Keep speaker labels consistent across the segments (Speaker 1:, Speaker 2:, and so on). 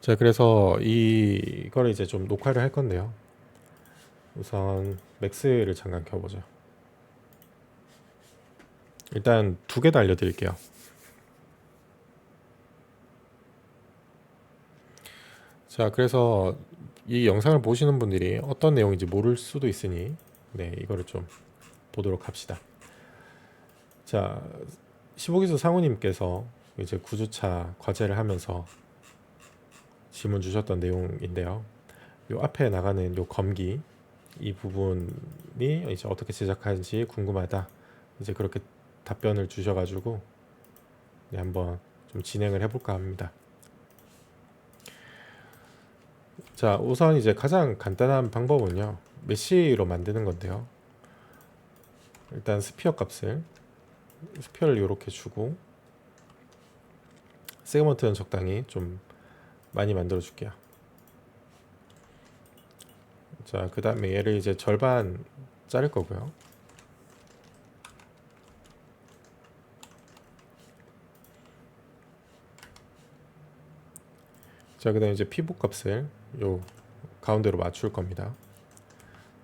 Speaker 1: 자, 그래서 이거를 이제 좀 녹화를 할 건데요. 우선 맥스를 잠깐 켜보죠. 일단 두 개 다 알려드릴게요. 자, 그래서 이 영상을 보시는 분들이 어떤 내용인지 모를 수도 있으니 네, 이거를 좀 보도록 합시다. 자, 15기수 상우님께서 이제 구주차 과제를 하면서 질문 주셨던 내용인데요. 요 앞에 나가는 요 검기 이 부분이 이제 어떻게 제작하는지 궁금하다. 이제 그렇게 답변을 주셔가지고 네, 한번 좀 진행을 해볼까 합니다. 자, 우선 이제 가장 간단한 방법은요, 메쉬로 만드는 건데요. 일단 스피어를 이렇게 주고 세그먼트는 적당히 좀 많이 만들어 줄게요. 자, 그 다음에 얘를 이제 절반 자를 거고요. 자, 그 다음에 이제 피복 값을 요 가운데로 맞출 겁니다.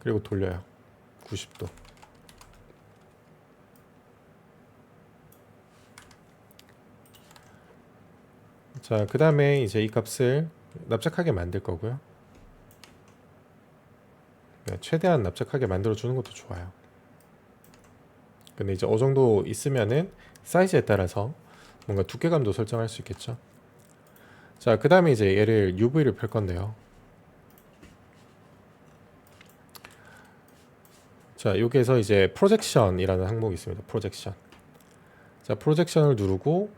Speaker 1: 그리고 돌려요. 90도. 자, 그 다음에 이제 이 값을 납작하게 만들 거고요. 네, 최대한 납작하게 만들어 주는 것도 좋아요. 근데 이제 어느 정도 있으면은 사이즈에 따라서 뭔가 두께감도 설정할 수 있겠죠. 자, 그 다음에 이제 얘를 UV를 펼 건데요. 자, 여기에서 이제 프로젝션이라는 항목이 있습니다. 프로젝션. 자, 프로젝션을 누르고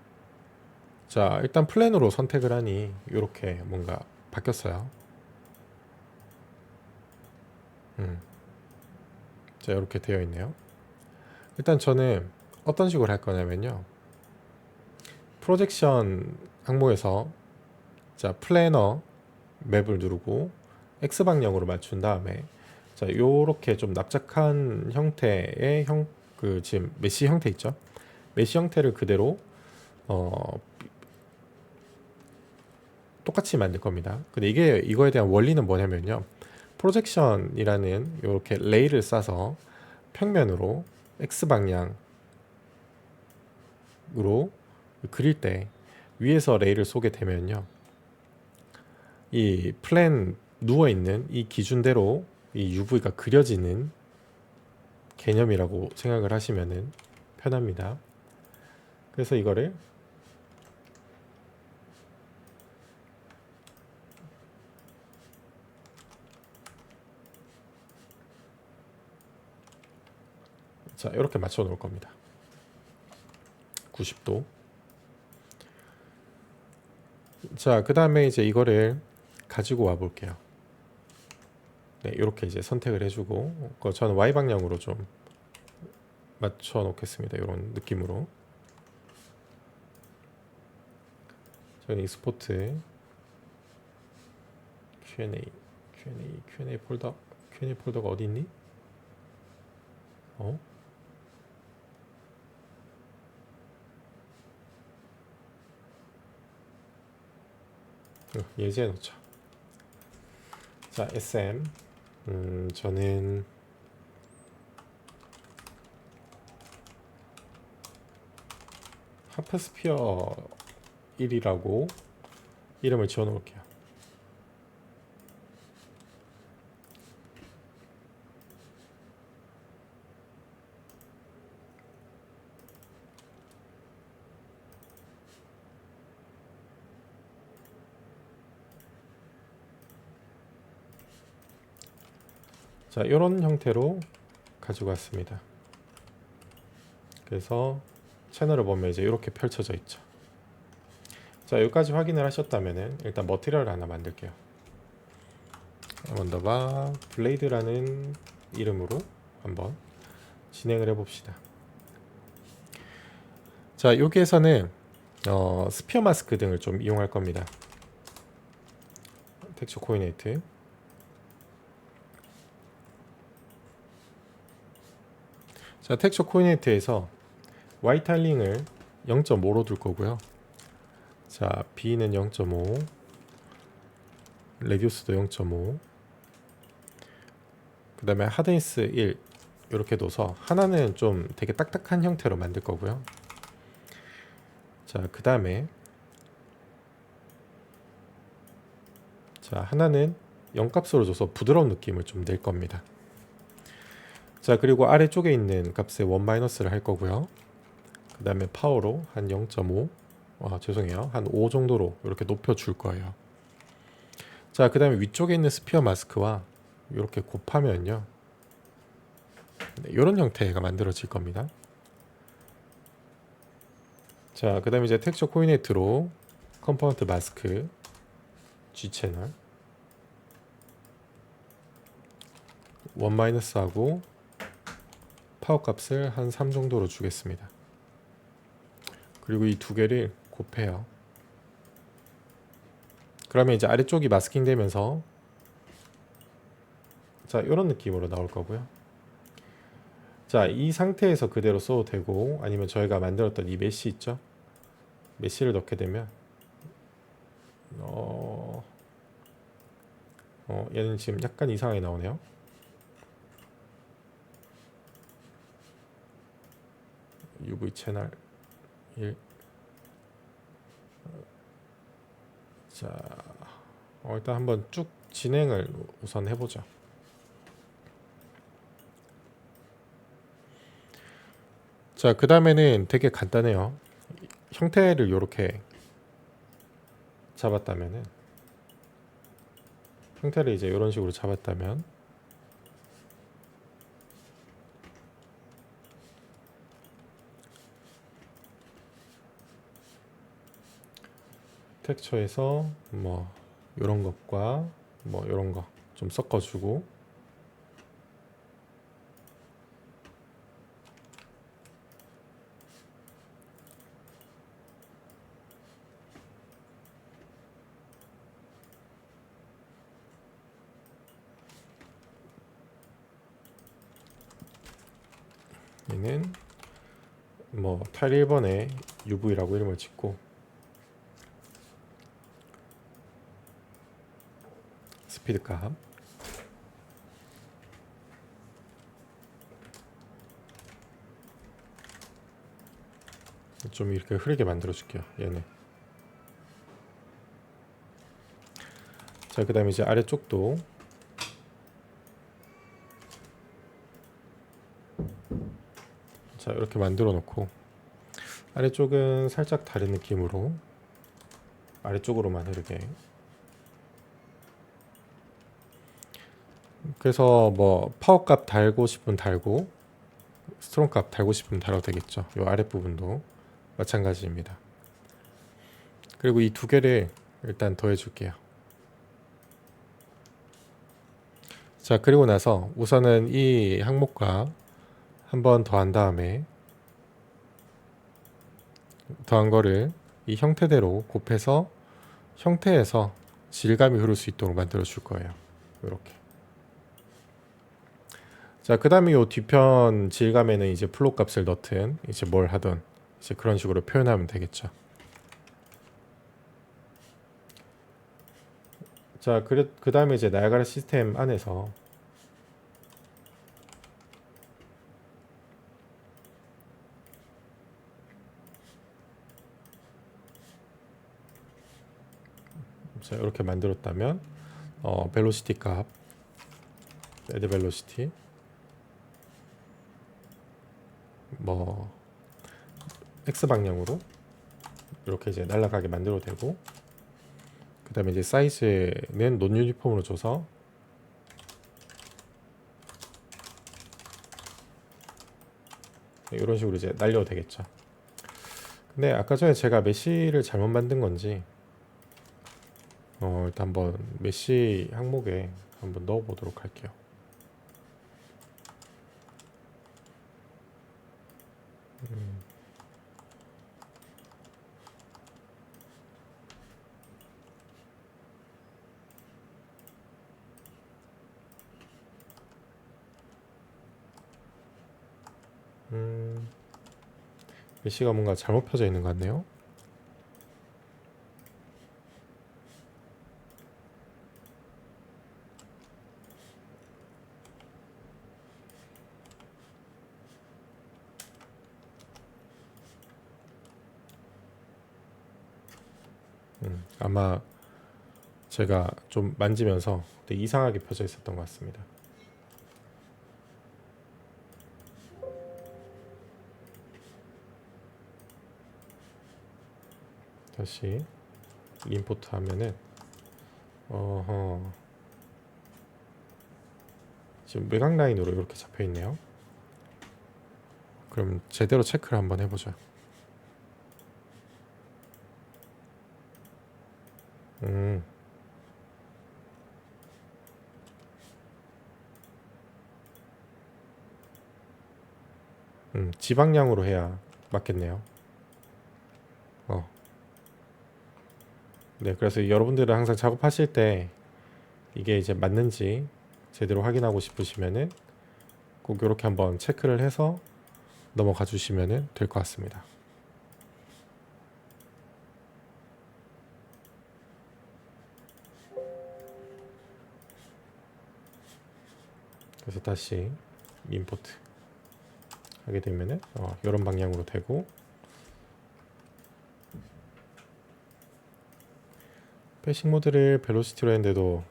Speaker 1: 자, 일단 플랜으로 선택을 하니 이렇게 뭔가 바뀌었어요. 자, 이렇게 되어 있네요. 일단 저는 어떤 식으로 할 거냐면요. 프로젝션 항목에서 자, 플래너 맵을 누르고 X방향으로 맞춘 다음에 자, 요렇게 좀 납작한 형태의 그 지금 메쉬 형태 있죠? 메쉬 형태를 그대로 똑같이 만들 겁니다. 근데 이거에 대한 원리는 뭐냐면요. 프로젝션이라는 이렇게 레일을 싸서 평면으로 X 방향으로 그릴 때 위에서 레일을 쏘게 되면요. 이 플랜 누워 있는 이 기준대로 이 UV가 그려지는 개념이라고 생각을 하시면은 편합니다. 그래서 이거를 자, 이렇게 맞춰 놓을 겁니다. 90도. 자, 그 다음에 이제 이거를 가지고 와 볼게요. 네, 이렇게 이제 선택을 해주고, 저는 Y 방향으로 좀 맞춰 놓겠습니다. 이런 느낌으로. 저는 익스포트 Q&A 폴더가 어디 있니? 어? 예제해 놓자. 자, SM. 저는 하프스피어 1이라고 이름을 지어 놓을게요. 자, 이런 형태로 가지고 왔습니다. 그래서 채널을 보면 이제 이렇게 펼쳐져 있죠. 자, 여기까지 확인을 하셨다면은 일단 머티리얼을 하나 만들게요. 원더바 블레이드라는 이름으로 한번 진행을 해봅시다. 자, 여기에서는 스피어 마스크 등을 좀 이용할 겁니다. 텍스처 코디네이트. 자, 텍스처 코디네이트에서 Y 타일링을 0.5로 둘 거고요. 자, B는 0.5, 레디우스도 0.5, 그 다음에 하드니스 1 이렇게 둬서 하나는 좀 되게 딱딱한 형태로 만들 거고요. 자, 그 다음에 자, 하나는 0값으로 줘서 부드러운 느낌을 좀 낼 겁니다. 자, 그리고 아래쪽에 있는 값에 1-를 할 거고요. 그 다음에 파워로 한 0.5, 죄송해요, 한 5 정도로 이렇게 높여 줄 거예요. 자, 그 다음에 위쪽에 있는 스피어 마스크와 이렇게 곱하면요, 네, 이런 형태가 만들어질 겁니다. 자, 그 다음에 이제 텍스처 코디네이트로 컴포넌트 마스크 G 채널 1- 하고 파워 값을 한 3 정도로 주겠습니다. 그리고 이 두 개를 곱해요. 그러면 이제 아래쪽이 마스킹 되면서 자, 이런 느낌으로 나올 거고요. 자, 이 상태에서 그대로 써도 되고, 아니면 저희가 만들었던 이 메쉬 있죠? 메쉬를 넣게 되면 얘는 지금 약간 이상하게 나오네요. UV 채널 1. 자, 일단 한번 쭉 진행을 우선 해보죠. 자, 그 다음에는 되게 간단해요. 형태를 이렇게 잡았다면은, 형태를 이제 이런 식으로 잡았다면, 텍스처에서 뭐 이런 것과 뭐 이런 거 좀 섞어주고, 얘는 뭐 타일 1번에 UV라고 이름을 짓고, 스피드 값 좀 이렇게 흐리게 만들어 줄게요. 얘는. 자, 그 다음에 이제 아래쪽도 자, 이렇게 만들어 놓고, 아래쪽은 살짝 다른 느낌으로 아래쪽으로만 흐르게. 그래서 뭐 파워 값 달고 싶으면 달고, 스트롱 값 달고 싶으면 달아도 되겠죠. 이 아랫부분도 마찬가지입니다. 그리고 이 두 개를 일단 더해 줄게요. 자, 그리고 나서 우선은 이 항목과 한 번 더한 다음에 더한 거를 이 형태대로 곱해서 형태에서 질감이 흐를 수 있도록 만들어 줄 거예요. 이렇게. 자, 그 다음에 이 뒤편 질감에는 이제 플롯 값을 넣든 이제 뭘 하든 이제 그런 식으로 표현하면 되겠죠. 자, 그 다음에 이제 나야가라 시스템 안에서 자, 이렇게 만들었다면 벨로시티 값, 애드 벨로시티 뭐 x 방향으로 이렇게 이제 날아가게 만들어도 되고, 그 다음에 이제 사이즈는 논 유니폼으로 줘서 이런 식으로 이제 날려도 되겠죠. 근데 아까 전에 제가 메쉬를 잘못 만든 건지 일단 한번 메쉬 항목에 한번 넣어 보도록 할게요. 메쉬가 뭔가 잘못 펴져 있는 것 같네요. 아마 제가 좀 만지면서 되게 이상하게 펴져 있었던 것 같습니다. 다시 임포트 하면은 어허, 지금 외곽 라인으로 이렇게 잡혀 있네요. 그럼 제대로 체크를 한번 해보죠. 음, 지방량으로 해야 맞겠네요. 어, 네, 그래서 여러분들은 항상 작업하실 때 이게 이제 맞는지 제대로 확인하고 싶으시면은 꼭 이렇게 한번 체크를 해서 넘어가 주시면은 될 것 같습니다. 그래서 다시 임포트 하게 되면은 이런 방향으로 되고, 패싱 모드를 벨로시티로 했는데도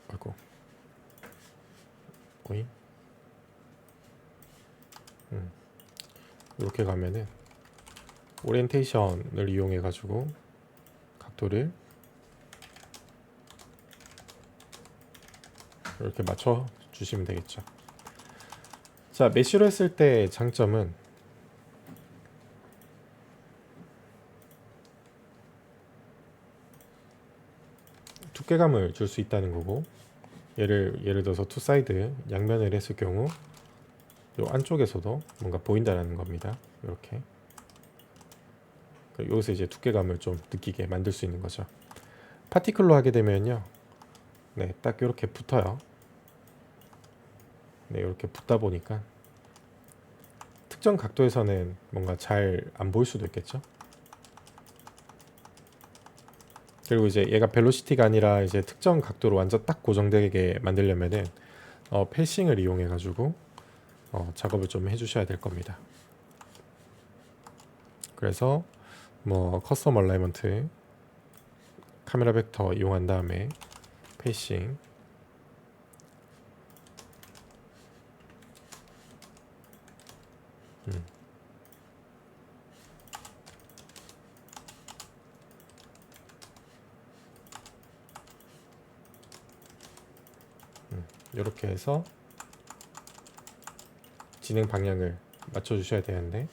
Speaker 1: 아이고 오잉 이렇게 가면은 오리엔테이션을 이용해 가지고 각도를 이렇게 맞춰 주시면 되겠죠. 자, 메쉬로 했을 때 장점은 두께감을 줄 수 있다는 거고, 예를 들어서 투 사이드 양면을 했을 경우 요 안쪽에서도 뭔가 보인다라는 겁니다. 이렇게 여기서 이제 두께감을 좀 느끼게 만들 수 있는 거죠. 파티클로 하게 되면요, 네, 딱 이렇게 붙어요. 네, 이렇게 붙다 보니까 특정 각도에서는 뭔가 잘 안 보일 수도 있겠죠. 그리고 이제 얘가 벨로시티가 아니라 이제 특정 각도로 완전 딱 고정되게 만들려면은 패싱을 이용해 가지고 작업을 좀 해주셔야 될 겁니다. 그래서 뭐 커스텀 얼라이먼트 카메라 벡터 이용한 다음에 패싱, 이렇게 해서 진행 방향을 맞춰 주셔야 되는데,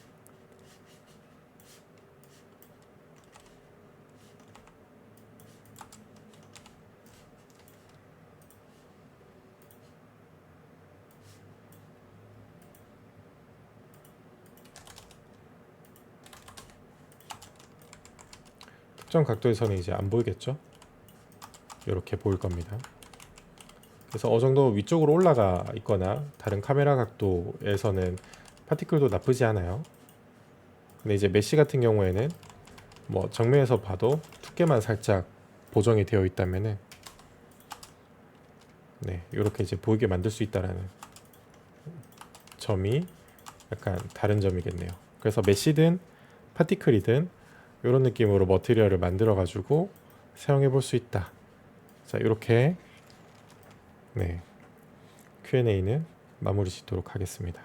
Speaker 1: 특정 각도에서는 이제 안 보이겠죠. 이렇게 보일 겁니다. 그래서 어느 정도 위쪽으로 올라가 있거나 다른 카메라 각도에서는 파티클도 나쁘지 않아요. 근데 이제 메쉬 같은 경우에는 뭐 정면에서 봐도 두께만 살짝 보정이 되어 있다면은 네, 이렇게 이제 보이게 만들 수 있다라는 점이 약간 다른 점이겠네요. 그래서 메쉬든 파티클이든 이런 느낌으로 머티리얼을 만들어 가지고 사용해 볼 수 있다. 자, 이렇게 네, Q&A는 마무리 짓도록 하겠습니다.